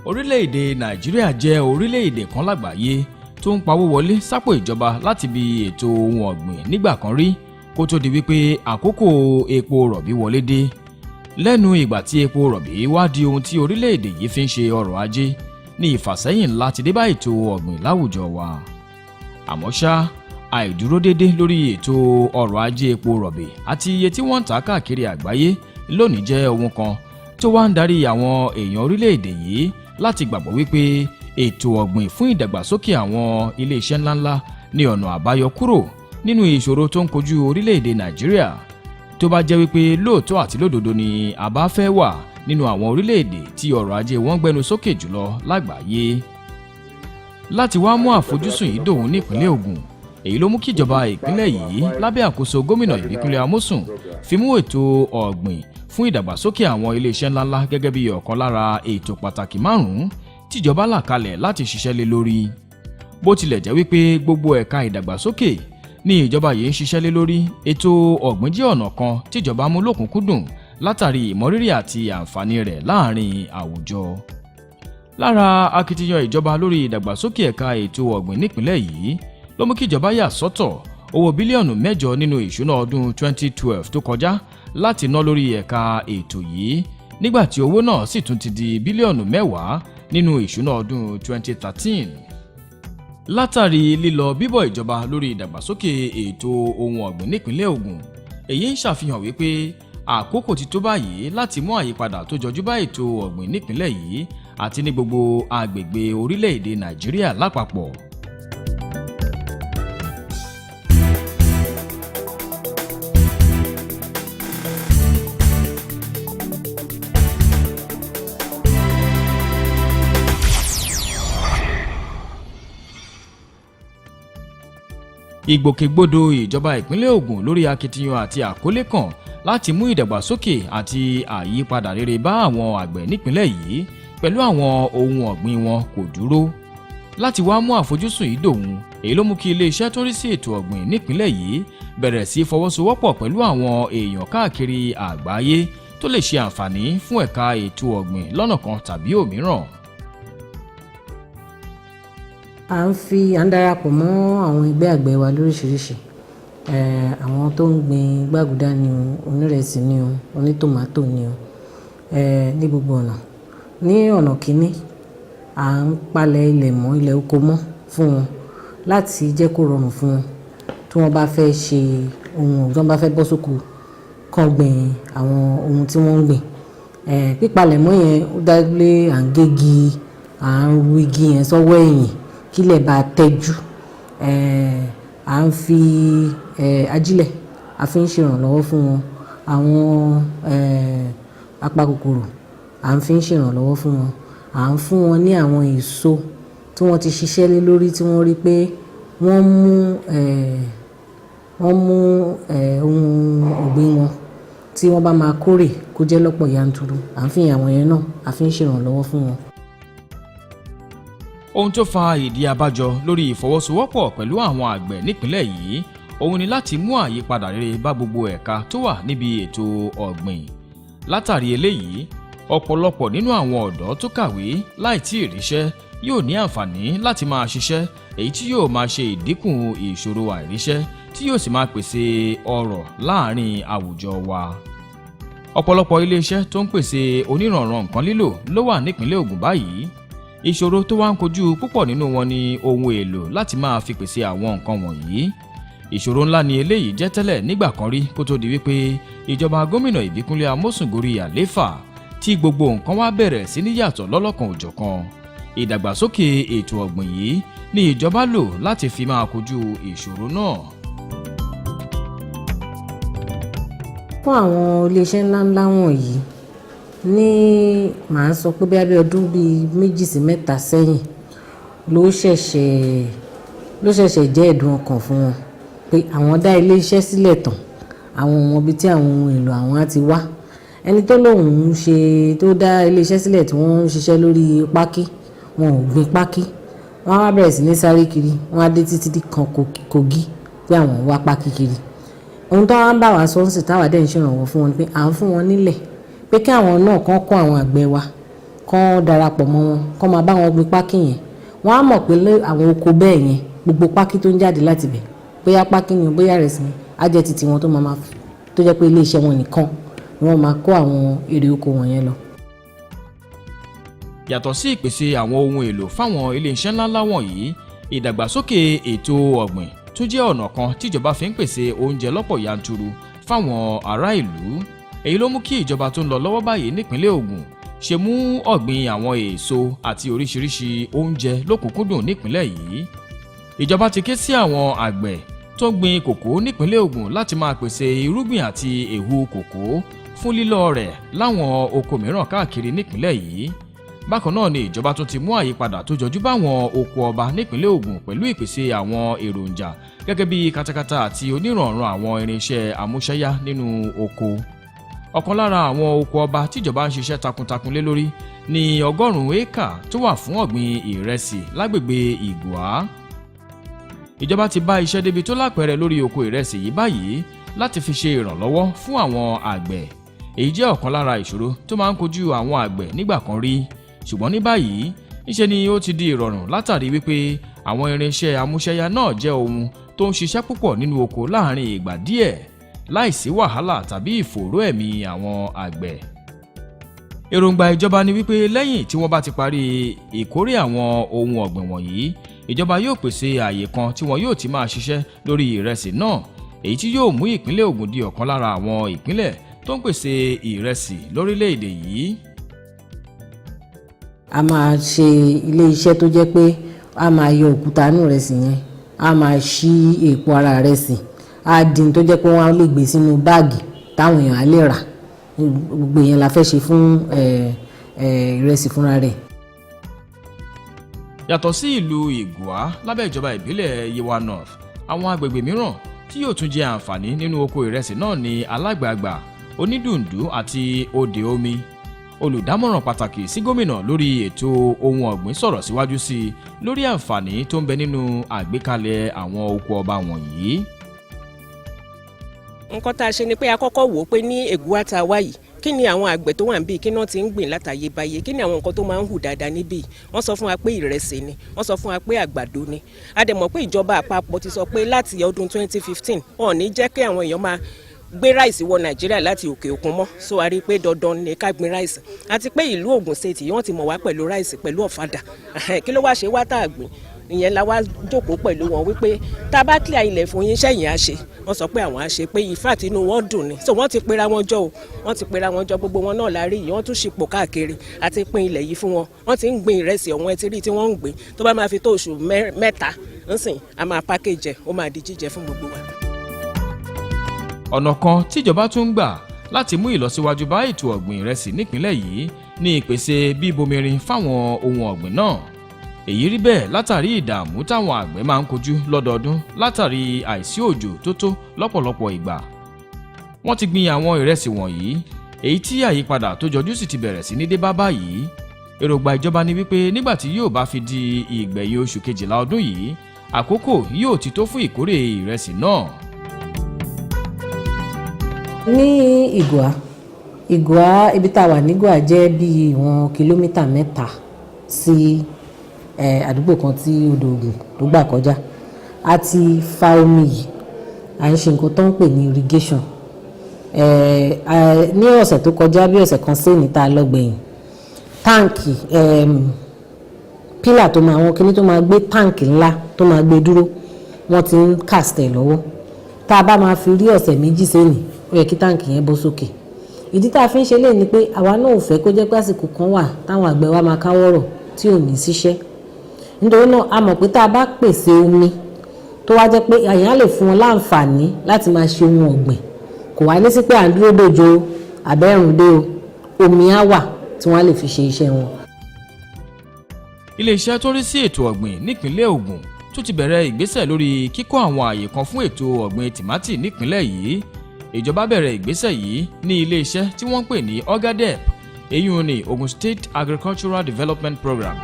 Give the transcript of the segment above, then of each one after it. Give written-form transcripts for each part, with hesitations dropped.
Orílẹ̀-èdè Nàìjíríà jẹ́ orílẹ̀-èdè kan lágbàáyé tó ń pawó wọlé sápò ìjọba láti bí ètò ohun ọ̀gbìn nígbà kan rí kó tó di wípé àkókò epo rọ̀bì wọlé dé. Lẹ́nu ìgbà tí epo rọ̀bì wá di ohun tí orílẹ̀-èdè yìí fi ń ṣe ọrọ̀ ajé ní ìfàsẹ́yìn ńlá ti dé bá ètò ọ̀gbìn láwùjọ wa. Àmọ́ ṣá, àìdúró dédé lórí ètò ọrọ̀ ajé epo rọ̀bì àti iye tí wọ́n ń tà káàkiri àgbáyé lónìí jẹ́ ohun kan tó wá ń darí àwọn èèyàn orílẹ̀-èdè yìí láti gbàgbọ́ wípé ètò ọ̀gbìn fún ìdàgbàsókè àwọn ilé-iṣẹ́ ńláńlá ní ọ̀nà àbáyọ kúrò nínú ìṣòro tó ń kojú orílẹ̀-èdè Nàìjíríà, tó bá jẹ́ wípé lóòótọ́ àti lódodo ni a bá fẹ́ wà nínú àwọn orílẹ̀-èdè tí ọrọ̀ ajé wọn gbẹnu sókè jùlọ lágbàáyé. Láti wá mú àfojúsùn yìí dòun nípínlẹ̀ Ogun, èyí ló mú kí ìjọba ìpínlẹ̀ yìí lábẹ́ àkóso gómìnà Ìbíkúnlé Amósùn fi mú ètò ọ̀gbìn fún ìdàgbàsókè àwọn ilé-iṣẹ́ ńláńlá gẹ́gẹ́ bí ọ̀kan lára ètò pàtàkì 5 tíjọba là kalẹ̀ láti ṣiṣẹ́ lé lórí. Bó tilẹ̀ jẹ́ wípé gbogbo ẹ̀ka ìdàgbàsókè ní ìjọba yìí ń ṣiṣẹ́ lé lórí, ètò ọ̀gbìn jẹ́ ọ̀nà kan tíjọba mú lókùnkúndùn látàrí ìmọrírì àti àǹfààní rẹ̀ láàrin àwùjọ. Lára akitiyan ìjọba lórí ìdàgbàsókè ẹ̀ka ètò ọ̀gbìn nípìnlẹ̀ yìí ló mú kí ìjọba yà sọ́tọ̀ owó bílíọ̀nù 8 nínú ìṣúná ọdún 2012 tó kọjá láti ná lórí ẹ̀ka ètò yìí, nígbà tí owó náà sì tún ti di bílíọ̀nù 10 nínú ìṣúná ọdún 2013. Látàrí lílọ bíbọ̀ ìjọba lórí ìdàgbàsókè ètò ohun ọ̀gbìn nípínlẹ̀ Ògùn, èyí ń ṣàfihàn wípé àkókò ti tó báyìí láti mú àyípadà tó jọjú bá ètò ọ̀gbìn nípínlẹ̀ yìí àti ní gbogbo agbègbè orílẹ̀-èdè Nàìjíríà lápapọ̀. Ìgbòkègbodò ìjọba ìpínlẹ̀ Ògùn lórí akitiyan àti àkọlé kan láti mú ìdàgbàsókè àti àyípadà rere bá àwọn àgbẹ̀ nípínlẹ̀ yìí pẹ̀lú àwọn ohun ọ̀gbìn wọn kò dúró. Láti wá mú àfojúsùn yìí dòun, èyí ló mú kí ilé-iṣẹ́ tó rí sí ètò ọ̀gbìn nípínlẹ̀ yìí bẹ̀rẹ̀ sí fọwọ́sowọ́pọ̀ pẹ̀lú àwọn èèyàn káàkiri àgbáyé tó lè ṣe àǹfààní fún ẹ̀ka ètò ọ̀gbìn lọ́nà kan tàbí òmíràn. À ń darapọ̀ mọ́ àwọn ẹgbẹ́ àgbẹ̀ wa lóríṣiríṣi. Àwọn tó ń gbin gbàgùdá ni o, onírẹsì ni o, onítòmátò ni o, ní gbogbo ọ̀nà. Ní ọ̀nà kìíní, à ń palẹ̀ ilẹ̀ oko mọ́ fún wọn láti jẹ́ kó rọrùn fún wọn tí wọ́n bá fẹ́ ṣe ohun ọ̀gbìn, bá fẹ́ bọ́ sóko kán gbin àwọn ohun tí wọ́n ń gbìn. Pípalẹ̀mọ́ yẹn ó dá lé à ń gégi, à ń ru igi yẹn sọ́wọ́ ẹ̀yìn kílẹ̀ bá tẹ́jú. À ń fi ajílẹ̀ a fi ń ṣèrànlọ́wọ́ fún wọn. Àwọn apakòkòrò à ń fi ń ṣèrànlọ́wọ́ fún wọn. À ń fún wọn ní àwọn èso tí wọ́n ti ṣiṣẹ́ lé lórí tí wọ́n rí pé wọ́n mú ohun ọ̀gbìn wọn tí wọ́n bá máa kórè kó jẹ́ lọ́pọ̀ yanturu. À ń fi àwọn yẹn náà a fi ń ṣèrànlọ́wọ́ fún wọn. Ohun tó fa ìdí abájọ lórí ìfọwọ́sowọ́pọ̀ pẹ̀lú àwọn àgbẹ̀ nípínlẹ̀ yìí, òun ni láti mú àyípadà rere bá gbogbo ẹ̀ka tó wà níbi ètò ọ̀gbìn. Látàrí eléyìí, ọ̀pọ̀lọpọ̀ nínú àwọn ọ̀dọ́ tó kàwé láì tí ì ríṣẹ́ yóò ní àǹfààní láti máa ṣiṣẹ́, èyí tí yóò máa ṣe ìdínkù ìṣòro àìríṣẹ́ tí yóò sì máa pèsè ọrọ̀ láàárín àwùjọ wa. Ọ̀pọ̀lọpọ̀ ilé-iṣẹ́ tó ń pèsè onírànran nǹkan lílò ló wà nípínlẹ̀ Ògùn báyìí. Ìṣòro tó wá ń kojú púpọ̀ nínú wọn ni ohun èlò láti máa fi pèsè àwọn nǹkan wọ̀nyí. Ìṣòro ńlá ni eléyìí jẹ́ tẹ́lẹ̀ nígbà kan rí kó tó di wípé ìjọba gómìnà Ìbíkúnlé Amósùn gorí àléfà tí gbogbo nǹkan wá bẹ̀rẹ̀ sí ní yàtọ̀ lọ́lọ́kan òjọ̀kan. Ìdàgbàsókè ètò ọ̀gbìn yìí ni ìjọba lò láti fi máa kojú ìṣòro náà. Fún àwọn iléeṣẹ́ ńláńlá wọ̀nyí, ní màá sọ pé bí ọdún bíi 2 sí 3 sẹ́yìn ló ṣẹ̀ṣẹ̀ jẹ́ ẹ̀dùn ọkàn fún wọn pé àwọn dá ilé-iṣẹ́ sílẹ̀ tán, àwọn ọmọ ibi tí àwọn ohun èlò àwọn á ti wá. Ẹni tó lóun tó dá ilé-iṣẹ́ sílẹ̀ tí wọ́n ń ṣiṣẹ́ lórí pákí, wọn ò gbin pákí, wọ́n á bẹ̀rẹ̀ sí ní sáré kiri, wọ́n á dé títí kan Kogi pé àwọn wá pákí kiri. Ohun tó wá ń bá wa sọ ń sì táwa dẹ̀ ń ṣèrànwọ́ fún wọn pé à ń fún wọn nílẹ̀ pé kí àwọn náà kàn kọ́ àwọn àgbẹ̀ wa kán darapọ̀ mọ́ wọn, kán máa bá wọn gbin pákí yẹn. Wọ́n á mọ̀ pé àwọn oko bẹ́ẹ̀ yẹn gbogbo pákí tó ń jáde láti bẹ̀, bóyá pákí ni bóyá ìrẹsì ni, á jẹ́ titi wọn tó jẹ́ pé ilé iṣẹ́ wọn nìkan ni wọ́n máa kó àwọn èrè oko wọn yẹn lọ. Yàtọ̀ sí ìpèsè àwọn ohun èlò fáwọn ilé iṣẹ́ ńláńlá wọ̀nyí, ìdàgbàsókè ètò ọ̀gbìn tún jẹ́ ọ̀nà kan tíjọba fi ń pèsè oúnjẹ lọ́pọ̀ yanturu fáwọn ará ìlú. Èyí ló mú kí ìjọba tó ń lọ lọ́wọ́ báyìí nípínlẹ̀ Ògùn ṣe mú ọ̀gbìn àwọn èso àti oríṣiríṣi oúnjẹ lókùnkúndùn nípínlẹ̀ yìí. Ìjọba ti ké sí àwọn àgbẹ̀ tó ń gbin kòkó nípínlẹ̀ Ògùn láti máa pèsè irúgbìn àti èhù kòkó fún lílọ rẹ̀ láwọn oko mìíràn káàkiri nípínlẹ̀ yìí. Bákan náà ni ìjọba tún ti mú àyípadà tó jọjú báwọn oko ọba nípínlẹ̀ Ògùn pẹ̀lú ìpèsè àwọn èròjà gẹ́gẹ́ bí katakata àti onírànran àwọn irinṣẹ́ amúṣẹ́yá nínú oko. Ọ̀kan lára àwọn oko ọba tíjọba ń ṣiṣẹ́ takuntakun lé lórí ní 100 éékà tó wà fún ọ̀gbìn ìrẹsì lágbègbè Ìgbòá. Ìjọba ti bá iṣẹ́ débi tó lápẹẹrẹ lórí oko ìrẹsì yìí báyìí láti fi ṣe ìrànlọ́wọ́ fún àwọn àgbẹ̀. Èyí jẹ́ ọ̀kan lára ìṣòro tó máa ń kojú àwọn àgbẹ̀ nígbà kan rí, ṣùgbọ́n ní báyìí níṣe ni ó ti di ìrọ̀rùn látàrí wípé àwọn irinṣẹ́ amúṣẹ́yá náà jẹ́ ohun tó ń ṣiṣẹ́ púpọ̀ nínú oko láàrin ìgbà díẹ̀ láìsí wàhálà tàbí ìfòòró ẹ̀mí àwọn àgbẹ̀. Èròǹgbà ìjọba ni wípé lẹ́yìn tí wọ́n bá ti parí ìkórè àwọn ohun ọ̀gbìn wọ̀nyí, ìjọba yóò pèsè ààyè kan tí wọn yóò ti máa ṣiṣẹ́ lórí ìrẹsì náà, èyí tí yóò mú ìpínlẹ̀ Ògùn di ọ̀kan lára àwọn ìpínlẹ̀ tó ń pèsè ìrẹsì lórílẹ̀-èdè yìí. A máa ṣe ilé iṣẹ́ tó jẹ́ pé a máa yọ òkúta inú ìrẹsì yẹn, a máa ṣí èèpo ara ìrẹsì, á dín tó jẹ́ pé wọ́n á lè gbé sínú báàgì táwọn èèyàn á lè rà. Gbogbo yẹn la fẹ́ ṣe fún ìrẹsì fúnra rẹ̀. Yàtọ̀ sí ìlú Ìgbòá lábẹ́ ìjọba ìbílẹ̀ Yewa North, àwọn agbègbè mìíràn tí yóò tún jẹ àǹfààní nínú oko ìrẹsì náà ní Alágbàgbà, Onídùndú àti Òde Omi. Olùdámọ̀ràn pàtàkì sí gómìnà lórí ètò ohun ọ̀gbìn sọ̀rọ̀ síwájú sí i lórí àǹfààní tó ń bẹ nínú àgbékalẹ̀ àwọn oko ọba wọ̀nyí. Nǹkan tá a ṣe ni pé a kọ́kọ́ wò ó pé ní Ègùá tá a wá yìí, kí ni àwọn àgbẹ̀ tó wà níbí kí náà ti ń gbìn látàyébáyé, kí ni àwọn nǹkan tó máa ń hù dáadáa níbí. Wọ́n sọ fún wa pé ìrẹsì ni, wọ́n sọ fún wa pé àgbàdo ni. A dẹ̀ mọ̀ pé ìjọba àpapọ̀ ti sọ pé láti ọdún 2015 wọn ò ní jẹ́ kí àwọn èèyàn máa gbé ráìsì wọ Nàìjíríà láti òkè òkun mọ́, so a rí i pé dandan ni ká gbin ráìsì, àti pé ìlú Ògùn State wọ́n ti mọ̀ wá pẹ̀lú ráìsì pẹ̀lú ọ̀fadà. Kí ló wá ṣe wá tá a gbìn? Ìyẹn la wá jókòó pẹ̀lú wọn wípé tá a bá clear ilẹ̀ fún yín sẹ́yìn á ṣe. Wọ́n sọ pé àwọn á ṣe, pé ìfàtí inú wọn dùn ni, so wọ́n ti pera wọn jọ o, wọ́n ti pera wọn jọ, gbogbo wọn náà la rí yìí, wọ́n tún ṣìpò káàkiri àti pín ilẹ̀ yìí fún wọn. Wọ́n ti ń gbin ìrẹsì ọ̀hún, ẹ ti rí tí wọ́n ń gbìn, tó bá máa fi tó oṣù mẹ́ta ńsìn a máa package, ó máa di jíjẹ fún gbogbo wa. Ọ̀nà kan tíjọba tún ń gbà láti mú ìlọsíwájú bá ètò ọ̀gbìn ìrẹsì nípínlẹ̀ yìí ní ìpèsè bíbomirin fáwọn ohun ọ̀gbìn náà. Èyí rí bẹ́ẹ̀ látàrí ìdààmú táwọn àgbẹ̀ máa ń kojú lọ́dọọdún látàrí àìsí òjò tó tó lọ́pọ̀lọpọ̀ ìgbà. Wọ́n ti gbin àwọn ìrẹsì wọ̀nyí, èyí tí àyípadà tó jọjú sì ti bẹ̀rẹ̀ sí ní dé bá báyìí. Èròǹgbà ìjọba ni wípé nígbà tí yóò bá fi di ìgbẹ̀yìn oṣù kejìlá ọdún yìí, àkókò yóò ti tó fún ìkórè ìrẹsì náà. Ní Ìgbòá ibi tá a wà nígbà jẹ́ bí ìwọ̀n kìlómítà 3 sí àdúgbò kan tí odò Ògùn tó gbà kọjá. A ti fa omi yìí, à ń ṣe nǹkan tó ń pè ní irrigation. Ní ọ̀sẹ̀ tó kọjá bí ọ̀sẹ̀ kan sẹ́yìn tá a lọ gbẹ̀yìn, táǹkì pílà tó máa wọn kíní tó máa gbé táǹkì ńlá tó máa gbé dúró, wọ́n ti ń cast ẹ̀ lọ́wọ́. Tá a bá máa fi rí ọ̀sẹ̀ méjì sẹ́yìn, ó yẹ kí táǹkì yẹn bọ́ sókè. Ìdí tá a fi ń ṣe lè ní pé àwa náà ò fẹ́ kó jẹ́ pé àsìkò kan wà táwọn àgbẹ̀ wa máa káwọ́rọ̀ tí ò ní síṣẹ́. Nítorí náà a mọ̀ pé tá a bá pèsè omi tó wá jẹ́ pé àyàn á lè fún wọn láǹfààní láti máa ṣe ohun ọ̀gbìn, kò wá ní sí pé à ń dúró dòjò àbẹ́rùn dé o, omi á wà tí wọ́n á lè fi ṣe iṣẹ́ wọn. Ilé-iṣẹ́ tó rí sí ètò ọ̀gbìn nípínlẹ̀ Ògùn tó ti bẹ̀rẹ̀ ìgbésẹ̀ lórí kíkọ́ àwọn ààyè kan fún ètò ọ̀gbìn tìmátì nípínlẹ̀ yìí. Ìjọba bẹ̀rẹ̀ ìgbésẹ̀ yìí ní ilé-iṣẹ́ tí wọ́n ń pè ní OGADEP, èyí ni Ogun State Agricultural Development Program.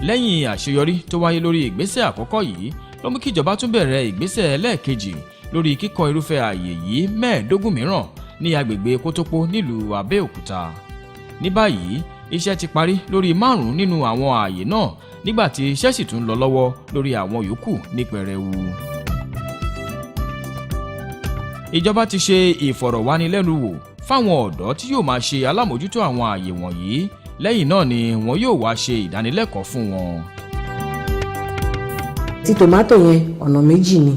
Lẹ́yìn àṣeyọrí tó wáyé lórí ìgbésẹ̀ àkọ́kọ́ yìí ló mú kí ìjọba tún bẹ̀rẹ̀ ìgbésẹ̀ ẹlẹ́ẹ̀kejì lórí kíkọ́ irúfẹ́ ààyè yìí 15 mìíràn ní agbègbè Kótópó nílùú Abẹ́òkúta. Ní báyìí iṣẹ́ ti parí lórí 5 nínú àwọn ààyè náà nígbà tí iṣẹ́ sì tún lọ lọ́wọ́ lórí àwọn yòókù ní pẹrẹwu. Ìjọba ti ṣe ìfọ̀rọ̀wánilẹ́nuwò fáwọn ọ̀dọ́ tí yóò máa ṣe alámòjútó àwọn ààyè wọ̀nyí, lẹ́yìn náà ni wọn yóò wá ṣe ìdánilẹ́kọ̀ọ́ fún wọn. Ti tòmátò yẹn ọ̀nà méjì ni,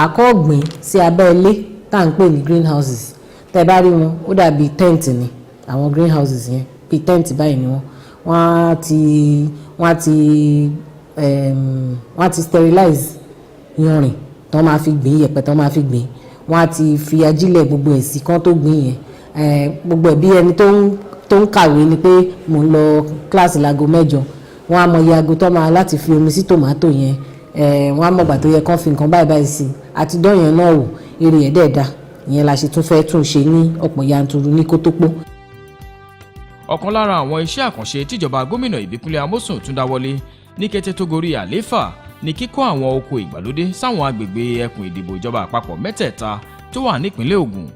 àkọ́ gbìn sí abẹ́ ilé tá à ń pè ní greenhouses. Tẹ́ bá rí wọn ó dàbí tent ni àwọn greenhouses yẹn, bí tent báyìí ni wọ́n á ti sterilize yanrìn tán máa fi gbìn, yẹ̀pẹ̀ tán máa fi gbìn, wọ́n á ti fi ajílẹ̀ gbogbo ẹ̀ sí kán tó gbìn yẹn. Gbogbo ẹ̀ bí ẹni tó ń kàwé ni pé mò ń lọ kíláàsì láago 8, wọ́n á mọ iye aago tó máa láti fi omi sí tòmátò yẹn, wọ́n á mọ̀gbà tó yẹ kán fi nǹkan báyìí sí i, àti dán yẹn náà wò èrè ẹ̀ dẹ̀ da. Ìyẹn la ṣe tún fẹ́ tún ṣe ní ọ̀pọ̀ yanturu ní Kótópó. Ọ̀kan lára àwọn iṣẹ́ àkànṣe tíjọba gómìnà Ìbíkúnlé Amósùn tún dáwọ́lé ní kété tó gorí àlééfà ní kíkọ́ àwọn oko ìgbàlódé sáwọn agbègbè ẹkùn ìdìbò ìjọba àpapọ̀ mẹ́tẹ̀ẹ̀ta tó wà nípìnlẹ̀ Ògùn.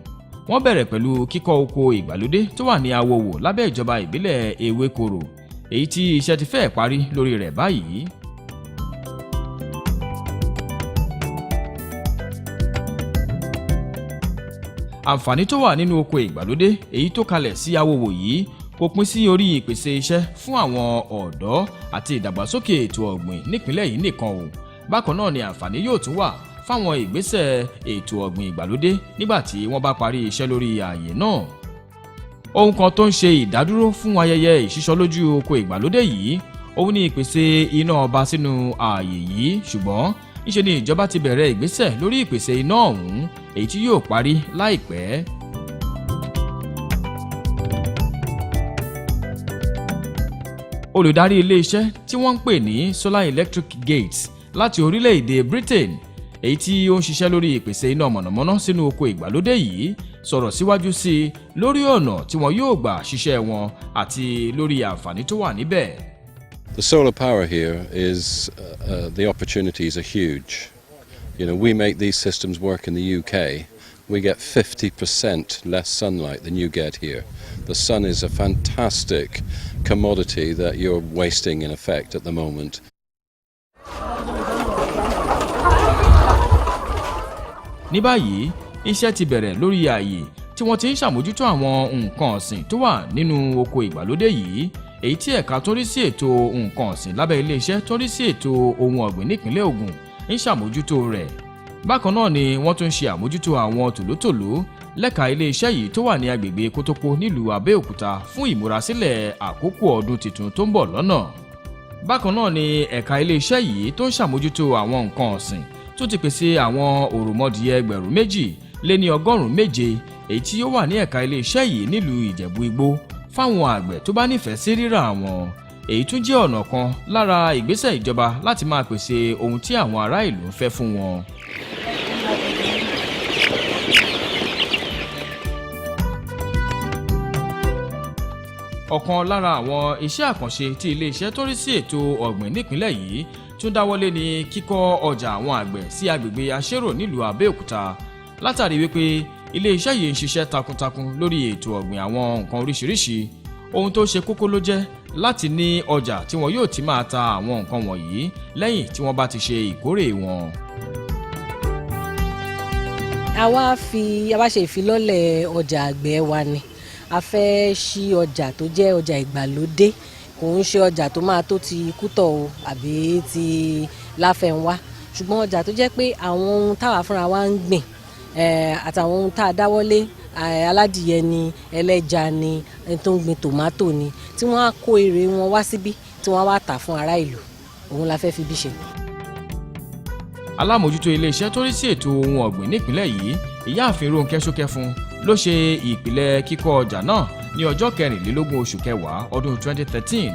Wọ́n bẹ̀rẹ̀ pẹ̀lú kíkọ́ oko ìgbàlódé tó wà ní Awòwò lábẹ́ ìjọba ìbílẹ̀ Ewékorò, èyí tí iṣẹ́ ti fẹ́ẹ̀ parí lórí rẹ̀ báyìí. Àǹfààní tó wà nínú oko ìgbàlódé èyí tó kalẹ̀ sí Awòwò yìí kò pín sí orí ìpèsè iṣẹ́ fún àwọn ọ̀dọ́ àti ìdàgbàsókè ètò ọ̀gbìn nípìnlẹ̀ yìí nìkan o. Bákan náà ni àǹfààní yóò tún wà fáwọn ìgbésẹ̀ ètò ọ̀gbìn ìgbàlódé nígbà tí wọ́n bá parí iṣẹ́ lórí ààyè náà. Ohun kan tó ń ṣe ìdádúró fún ayẹyẹ ìṣíṣọlójú oko ìgbàlódé yìí òun ni ìpèsè iná ọba sínú ààyè yìí, ṣùgbọ́n níṣe ni ìjọba ti bẹ̀rẹ̀ ìgbésẹ̀ lórí ìpèsè iná ọ̀hún èyí tí yóò parí láìpẹ́. Olùdarí ilé-iṣẹ́ tí wọ́n ń pè ní Solar Electric Gates láti orílẹ̀-èdè Britain èyí tí ó ń ṣiṣẹ́ lórí ìpèsè iná mọ̀nàmọ́ná sínú oko ìgbàlódé yìí sọ̀rọ̀ síwájú sí i lórí ọ̀nà tí wọn yóò gbà ṣiṣẹ́ wọn àti lórí àǹfààní tó wà níbẹ̀. The solar power here is the opportunities are huge. You know, we make these systems work in the UK. We get 50% less sunlight than you get here. The sun is a fantastic commodity that you're wasting in effect at the moment. Ní báyìí, iṣẹ́ ti bẹ̀rẹ̀ lórí ààyè tí wọ́n ti ń ṣàmójútó àwọn nǹkan ọ̀sìn tó wà nínú oko ìgbàlódé yìí, èyí tí ẹ̀ka tó rí sí ètò nǹkan ọ̀sìn lábẹ́ ilé-iṣẹ́ tó rí sí ètò ohun ọ̀gbìn nípìnlẹ̀ Ògùn ń ṣàmójútó rẹ̀. Bákan náà ni wọ́n tún ṣe àmójútó àwọn tòlótòló lẹ́ka ilé-iṣẹ́ yìí tó wà ní agbègbè Kótópó nílùú Abẹ́òkúta fún ìmúrasílẹ̀ àkókò ọdún tuntun tó ń bọ̀ lọ́nà. Bákan náà ni ẹ̀ka ilé-iṣẹ́ yìí tó ń ṣàmójútó àwọn nǹkan ọ̀sìn tó ti pèsè àwọn òròmọdìẹ 2,700 èyí tí ó wà ní ẹ̀ka ilé-iṣẹ́ yìí nílùú Ìjẹ̀bú Igbó fáwọn àgbẹ̀ tó bá nífẹ̀ẹ́ sí rírà wọn. Èyí tún jẹ́ ọ̀nà kan lára ìgbésẹ̀ ìjọba láti máa pèsè ohun tí àwọn ará ìlú ń fẹ́ fún wọn. Ọ̀kan lára àwọn iṣẹ́ àkànṣe tí ilé-iṣẹ́ tó rí sí ètò ọ̀gbìn nípìnlẹ̀ yìí tún dáwọ́lé ní kíkọ́ ọjà àwọn àgbẹ̀ sí agbègbè Aṣérò nílùú Abẹ́òkúta, látàrí wípé ilé-iṣẹ́ yìí ń ṣiṣẹ́ takuntakun lórí ètò ọ̀gbìn àwọn nǹkan oríṣiríṣi. Ohun tó ṣe kókó ló jẹ́ láti ní ọjà tí wọn yóò ti máa ta àwọn nǹkan wọ̀nyí lẹ́yìn tí wọ́n bá ti ṣe ìkórè wọn. A wá ṣe ìfilọ́lẹ̀ ọjà àgbẹ̀ wa ni. A fẹ́ ṣí ọjà tó jẹ́ ọjà ìgbàlódé, kò ń ṣe ọjà tó máa tó ti Kútọ̀ o àbí ti Láfẹnwá, ṣùgbọ́n ọjà tó jẹ́ pé àwọn ohun táwa fúnra wa ń gbìn àtàwọn ohun tá a dáwọ́lé, aládìyẹ ni, ẹlẹ́ja ni, ẹni tó ń gbin tòmátò ni, tí wọ́n á kó èrè wọn wá síbí tí wọ́n wá tà fún ará ìlú. Òun la fẹ́ fi bí ṣe. Alámòjútó ilé-iṣẹ́ tó rí sí ètò ohun ọ̀gbìn nípìnlẹ̀ yìí, Ìyáàfin Rónkẹ́ Ṣókẹ́fún ló ṣe ìpìlẹ̀ kíkọ́ ọjà náà ní ọjọ́ 24 oṣù kẹwàá ọdún 2013.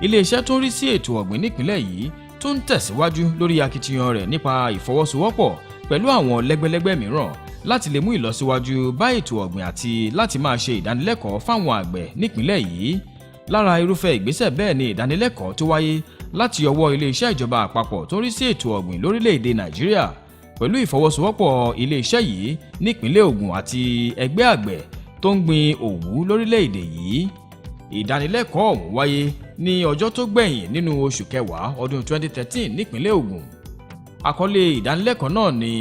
Ilé-iṣẹ́ tó rí sí ètò ọ̀gbìn nípìnlẹ̀ yìí tó ń tẹ̀síwájú lórí akitiyan rẹ̀ nípa ìfọwọ́sowọ́pọ̀ pẹ̀lú àwọn lẹ́gbẹ́lẹ́gbẹ́ mìíràn láti lè mú ìlọsíwájú bá ètò ọ̀gbìn àti láti máa ṣe ìdánilẹ́kọ̀ọ́ fáwọn àgbẹ̀ nípìnlẹ̀ yìí. Lára irúfẹ́ ìgbésẹ̀ bẹ́ẹ̀ ni ìdánilẹ́kọ̀ọ́ tó wáyé láti ọwọ́ ilé-iṣẹ́ ìjọba àpapọ̀ tó ń rí sí ètò ọ̀gbìn lórílẹ̀‐èdè Nàìjíríà pẹ̀lú ìfọwọ́sowọ́pọ̀ ilé-iṣẹ́ yìí nípínlẹ̀ Ògùn àti ẹgbẹ́ àgbẹ̀ tó ń gbin òwú lórílẹ̀‐èdè yìí. Ìdánilẹ́kọ̀ọ́ ọ̀hún wáyé ní ọjọ́ tó gbẹ̀yìn nínú oṣù kẹwàá ọdún 2013 nípínlẹ̀ Ògùn. Àkọlé ìdánilẹ́kọ̀ọ́ náà ni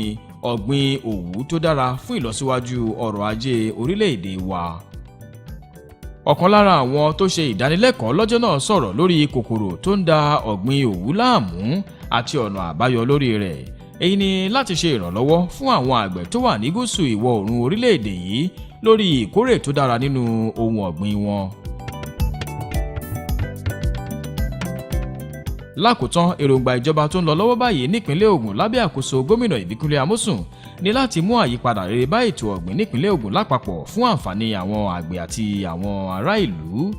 ọ̀gbìn òwú tó dára fún ìlọsíwájú ọrọ̀ ajé orílẹ̀‐èdè wa. Ọ̀kan lára àwọn tó ṣe ìdánilẹ́kọ̀ọ́ lọ́jọ́ náà sọ̀rọ̀ lórí kòkòrò tó ń da ọ̀gbìn òwú láàmú àti ọ̀nà àbáyọ lórí rẹ̀. Èyí ni láti ṣe ìrànlọ́wọ́ fún àwọn àgbẹ̀ tó wà ní gúúsù ìwọ̀ oòrùn orílẹ̀-èdè yìí lórí ìkórè tó dára nínú ohun ọ̀gbìn wọn. Lákòótán, èròǹgbà ìjọba tó ń lọ lọ́wọ́ báyìí nípínlẹ̀ Ògùn lábẹ́ àkóso gómìnà Ìbíkúnlé Amósùn ní láti mú àyípadà rere bá ètò ọ̀gbìn nípínlẹ̀ Ògùn lápapọ̀ fún àǹfààní àwọn àgbẹ̀ àti àwọn ará ìlú.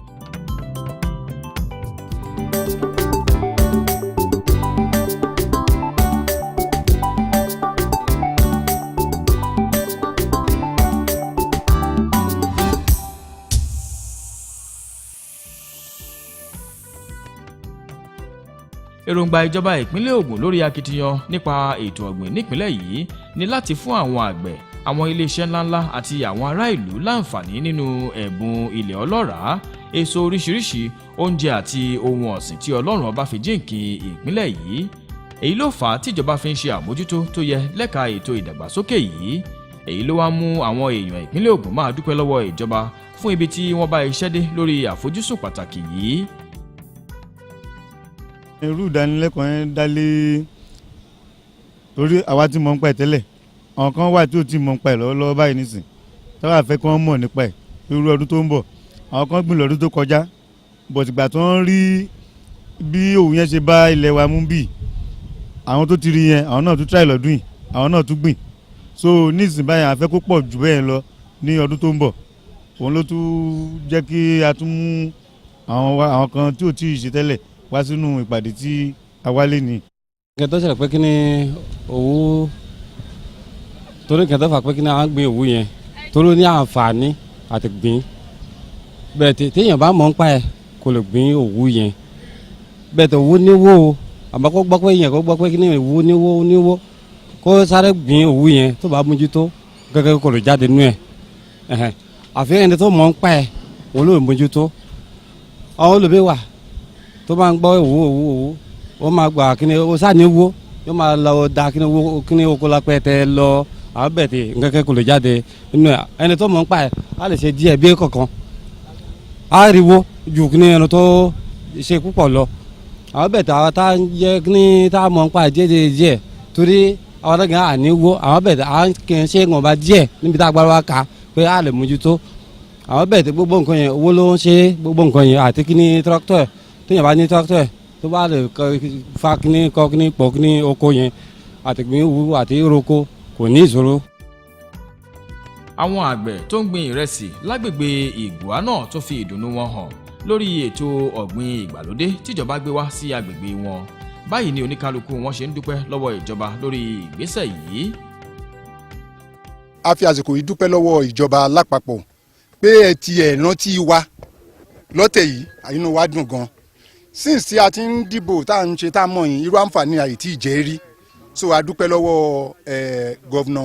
Èròǹgbà ìjọba ìpínlẹ̀ Ògùn lórí akitiyan nípa ètò ọ̀gbìn nípínlẹ̀ yìí ni láti fún àwọn àgbẹ̀, àwọn iléeṣẹ́ ńláńlá àti àwọn ará ìlú láǹfààní nínú ẹ̀bùn ilẹ̀ ọlọ́ràá, èso oríṣiríṣi, oúnjẹ àti ohun ọ̀sìn tí Ọlọ́run ọba fi jíǹkí ìpínlẹ̀ yìí. Èyí ló fà á tíjọba fi ń ṣe àmójútó tó yẹ lẹ́ka ètò ìdàgbàsókè yìí. Èyí ló wá mú àwọn èèyàn ìpínlẹ̀ Ògùn máa dúpẹ́ lọ́wọ́ ìjọba fún ibi tí wọ́n bá iṣẹ́ dé lórí àfojúsùn pàtàkì yìí. Irú ìdánilẹ́kọ̀ọ́ yẹn dá lé torí àwa tí mọ̀ ń pa ẹ̀ tẹ́lẹ̀, àwọn kan wà tí ò tí mọ̀ ń pa ẹ̀ lọ́wọ́lọ́wọ́ báyìí nísìn táwa fẹ́ kí wọ́n mọ̀ nípa ẹ̀ irú ọdún tó ń bọ̀. Àwọn kan gbìn lọ́dún tó kọjá bọ̀tìgbà tó ń rí bí òun yẹn ṣe bá ilẹ̀ wa mú bì, àwọn tó ti rí yẹn àwọn náà tún try lọ́dún yìí, àwọn náà tún gbìn. So nísìn báyìí a fẹ́ kó pọ̀ jù bẹ́ẹ̀ lọ ní ọdún tó ń bọ̀. Òun ló tún jẹ́ kí a tún mú àwọn kan tí ò tí ì ṣe tẹ́lẹ̀ wá sínú ìpàdé tí a wálé ni. Nǹkan tó ṣẹlẹ̀ pé kí ni òwú torí nǹkan tó fà pé kí ni à ń gbin òwú yẹn torí ó ní àǹfààní àti gbìn bẹ́ẹ̀ téèyàn bá mọ̀ ń pa ẹ̀ kò lè gbin òwú yẹn bẹ́ẹ̀ tó òwú níwó o àmọ́ kó gbọ́ pé yẹn kó gbọ́ pé kí ni òwú níwó kó sáré gbin òwú yẹn tó bá mójútó gẹ́gẹ́ kó lè jáde nú ẹ̀ àfi ẹni tó mọ̀ ń pa ẹ̀ òun ló mójútó àwọn olùbẹ́ wà tó máa ń gbọ́ òwú ó máa gbà kíni ó sáà ní wó yóò máa lọ da kíni oko lápẹ́ tẹ lọ àwọn bẹ̀ tẹ nǹkan kẹ́ kò lè jáde nínú ẹ̀ ẹni tó mọ̀ ń pa ẹ̀ á lè ṣe díẹ̀ bí kankan á rí wó ju kíni ẹni tó ṣe púpọ̀ lọ àwọn bẹ̀ tẹ àwọn tá yẹ kíni tá mọ̀ ń pa ẹ̀ díẹ̀ torí àwọn tó gàn á ní wó àwọn bẹ̀ tẹ à ń kí n ṣe ń gbọ̀nba díẹ̀ níbi tá a gbára wa kà pé á lè mójútó àwọn bẹ̀ tẹ gbogbo nǹkan yẹn owó ló ń ṣe gbogbo nǹkan yẹn àti kíni tractor téèyàn bá ní tractor ẹ̀ tó bá lè fa kíní kọ́ kíní pọ̀ kíní oko yẹn àtìgbìn òwú àti ìroko kò ní ìṣòro. Àwọn àgbẹ̀ tó ń gbin ìrẹsì lágbègbè Ìgbòá náà tó fi ìdùnnú wọn hàn lórí ètò ọ̀gbìn ìgbàlódé tíjọba gbé wá sí agbègbè wọn. Báyìí ni oníkálukú wọn ṣe ń dúpẹ́ lọ́wọ́ ìjọba lórí ìgbésẹ̀ yìí. A fi àsìkò yìí dúpẹ́ lọ́wọ́ ìjọba lápapọ̀ pé ẹ ti ẹ̀ rántí wa lọ́tẹ̀ yìí, inú wa dùn gan. Since tí a ti ń dìbò tá à ń ṣe tá a mọ̀ yín irú àǹfààní àyè tí ì jẹ́ rí, so a dúpẹ́ lọ́wọ́ gọ́vnà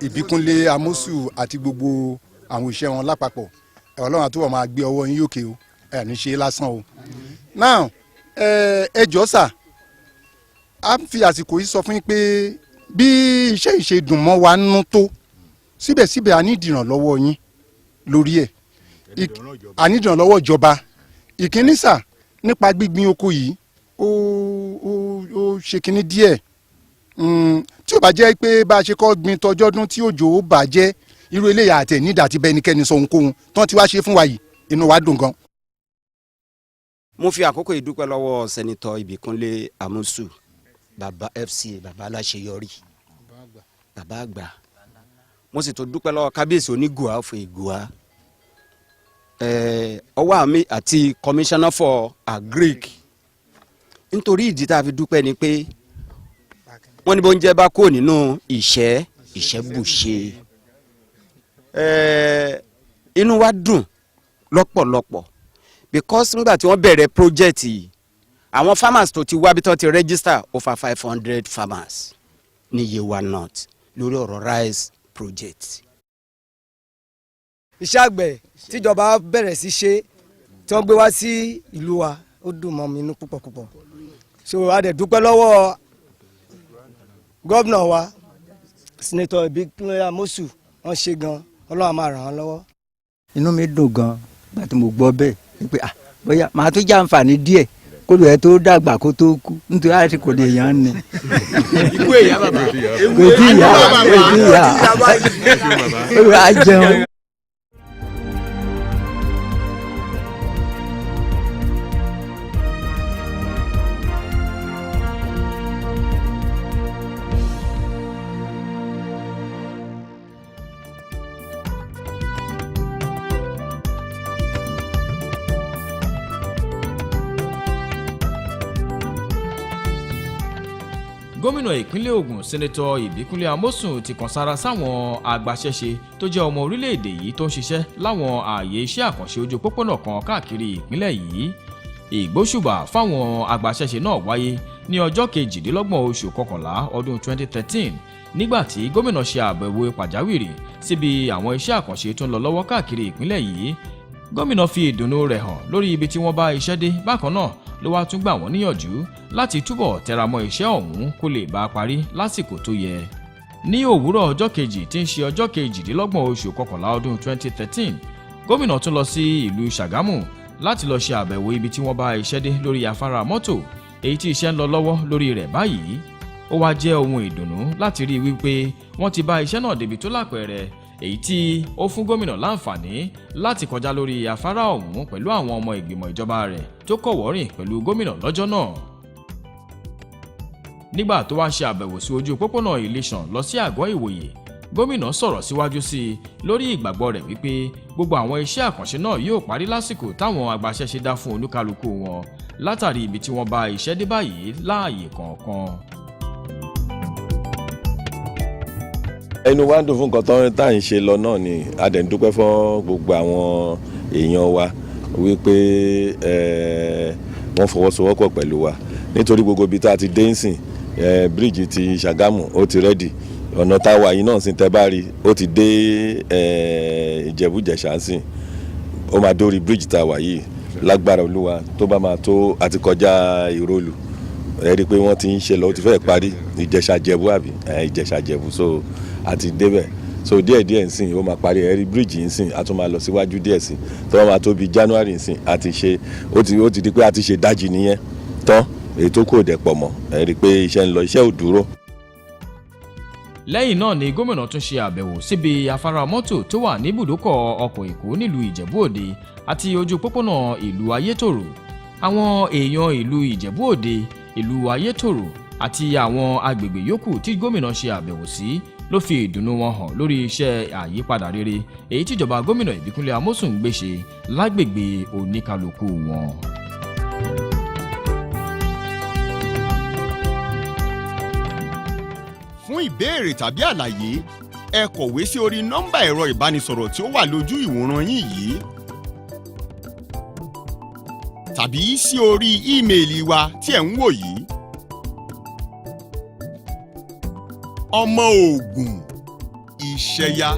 Ìbíkúnlé Amósùn àti gbogbo àwọn òṣìṣẹ́ wọn lápapọ̀. Ọlọ́run àtúbọ̀ máa gbé ọwọ́ yín yókè o, ẹ̀ ní ṣe lásán o. Now ẹ jọ̀ọ́ sà, a fi àsìkò yìí sọ fún yín pé bí iṣẹ́ ìṣe dùn mọ́ wa nínú tó síbẹ̀síbẹ̀ a ní ìdìrànlọ́wọ́ yín lórí ẹ̀, a ní ìdìrànlọ́wọ́ ìjọba. Ìkíní sà, nípa gbígbin oko yìí ó ṣe kínní díẹ̀ tí ó bá jẹ́ pé bá a ṣe kọ́ gbin tọjọ́dún tí òjò ó bàjẹ́ irú eléyà àtẹ̀ nídà tí bẹ́nikẹ́ni sọ ohunkóhun tán tí wàá ṣe fún wa yìí inú wa dùn gan. Mo fi àkókò yìí dúpẹ́ lọ́wọ́ sẹ́nitọ́ Ìbíkúnlé Amósùn bàbá FCA bàbá aláṣeyọrí bàbá àgbà. Mo sì tún dúpẹ́ lọ́wọ́ kábíyèsí onígùá fún ìgùá ọwọ́ àmì àti commissioner for agric. Nítorí ìdí tá a fi dúpẹ́ ni pé wọ́n ní bó ń jẹ́ bá kó nínú ìṣẹ́ bùṣe. Inú wa dùn lọ́pọ̀lọpọ̀ because nígbà tí wọ́n bẹ̀rẹ̀ project yìí àwọn farmers tó ti wá bí tó ti register over 500 farmers ní Yewa North lórí ọ̀rọ̀ rice project. iṣẹ́ àgbẹ̀ tíjọba bẹ̀rẹ̀ sí ṣe tí wọ́n gbé wá sí ìlú wa ó dùn mọ́ mi inú púpọ̀ so a dẹ̀ dúpẹ́ lọ́wọ́ gómìnà wa Senator Ipinle Amosu wọ́n ṣe gan Ọlọ́run máa ràn án lọ́wọ́. inú mi dùn gan gbà tí mo gbọ́ bẹ́ẹ̀ pé bóyá màá tún jẹ́ àǹfààní díẹ̀ kó lè tó dàgbà kó tó kú nítorí àti kò lè yàn án ni. ikú èyà bàbá kò tí ìyá olùwà jẹun. gómìnà ìpínlẹ̀ Ògùn sẹ́nẹ́tọ̀ Ìbíkúnlé Amósùn ti kàn sára sáwọn agbaṣẹ́ṣe tó jẹ́ ọmọ orílẹ̀-èdè yìí tó ń ṣiṣẹ́ láwọn ààyè iṣẹ́ àkànṣe ojú pópónà kan káàkiri ìpínlẹ̀ yìí. ìgbóṣùbà fáwọn agbaṣẹ́ṣe náà wáyé ní ọjọ́ 22 oṣù kọkànlá ọdún 2013 nígbà tí gómìnà ṣe àbẹ̀wò pàjáwìrì síbi àwọn iṣẹ́ àkànṣe tó ń lọ lọ́wọ́ káàkiri ìpínlẹ̀ yìí. gómìnà fi ìdùnnú rẹ̀ hàn lórí ibi tí wọ́n bá iṣẹ́ dé. bákan náà ló wá tún gbà wọ́n níyànjú láti túbọ̀ tẹramọ́ iṣẹ́ ọ̀hún kó lè bá a parí lásìkò tó yẹ. ní òwúrọ̀ ọjọ́ kejì tí ń ṣe ọjọ́ 22 oṣù kọkànlá ọdún 2013 gómìnà tún lọ sí ìlú Ṣàgámù láti lọ ṣe àbẹ̀wò ibi tí wọ́n bá iṣẹ́ dé lórí afárá mọ́tò èyí tí iṣẹ́ ń lọ lọ́wọ́ lórí rẹ̀ báyìí. ó wá jẹ́ ohun ìdùnnú láti rí i wípé wọ́n ti bá iṣẹ́ náà débi tó lápẹẹrẹ èyí tí ó fún gómìnà láǹfààní láti kọjá lórí afárá ọ̀hún pẹ̀lú àwọn ọmọ ìgbìmọ̀ ìjọba rẹ̀ tó kọ̀wọ́rìn pẹ̀lú gómìnà lọ́jọ́ náà. nígbà tó wá ṣe àbẹ̀wò sí ojú pópónà Ìlíṣàn lọ sí àgọ́ ìwòye, gómìnà sọ̀rọ̀ síwájú sí i lórí ìgbàgbọ́ rẹ̀ wípé gbogbo àwọn iṣẹ́ àkànṣe náà yóò parí lásìkò táwọn agbaṣẹ́ṣe dá fún olúkálukú wọn látàrí ibi tí wọ́n bá iṣẹ́ dé báyìí láàyè kọ̀ọ̀kan. inú wa ń dùn fún nǹkan tó ń tà ń ṣe lọ náà ni a dẹ̀ ń dúpẹ́ fún gbogbo àwọn èèyàn wa wípé wọ́n fọwọ́sowọ́pọ̀ pẹ̀lú wa nítorí gbogbo ibi tá a ti dé ń sìn bíríìjì ti Ṣàgámù ó ti rẹ́dì, ọ̀nà tá a wà yìí náà sì tẹ́ bá rí ó ti dé Ìjẹ̀bú-Jẹ̀ṣà ń sìn, ó máa dórí bíríìjì tá a wà yìí lágbára Olúwa tó bá máa tó àti kọjá Ìrólù ẹ rí i pé wọ́n ti ń ṣe lọ ó ti fẹ́ parí Ìjẹ̀ṣà-Jẹ̀bú àbí Ìjẹ̀ṣà-Jẹ̀bú so àti débẹ̀ so díẹ̀díẹ̀ ń sìn ó máa parí ẹ̀rí bíríìjì ń sìn a tún máa lọ síwájú díẹ̀ sí tó máa tó bí January ń sìn àti ṣe ó ti di pé a ti ṣe dájì nìyẹn tán èyí tó kò dẹ̀ pọ̀ mọ́ ẹ̀rí pé iṣẹ́ ń lọ iṣẹ́ ò dúró. lẹ́yìn náà ni gómìnà tún ṣe àbẹ̀wò síbi afárá mọ́tò tó wà ní ibùdókọ̀ ọkọ̀ Èkó nílùú Ìjẹ̀bú-Òde àti ojú pópónà ìlú Ayétòrò. àwọn èèyàn ìlú Ìjẹ̀bú-Òde, ìlú Ayétòrò àti àwọn agbègbè yòókù tí gómìnà ṣe àbẹ̀wò sí ló fi ìdùnnú wọn hàn lórí iṣẹ́ àyípadà rere èyí tíjọba gómìnà Ìbíkúnlé Amósùn gbé ṣe lágbègbè oníkálukú wọn. fún ìbéèrè tàbí àlàyé ẹ kọ̀wé sí orí nọ́mbà ẹ̀rọ ìbánisọ̀rọ̀ tí ó wà lójú ìwòran yín yìí tàbí sí orí ímeèlì wa tí ẹ̀ ń wò yìí. ọmọ Ògùn Ìṣẹ̀yà.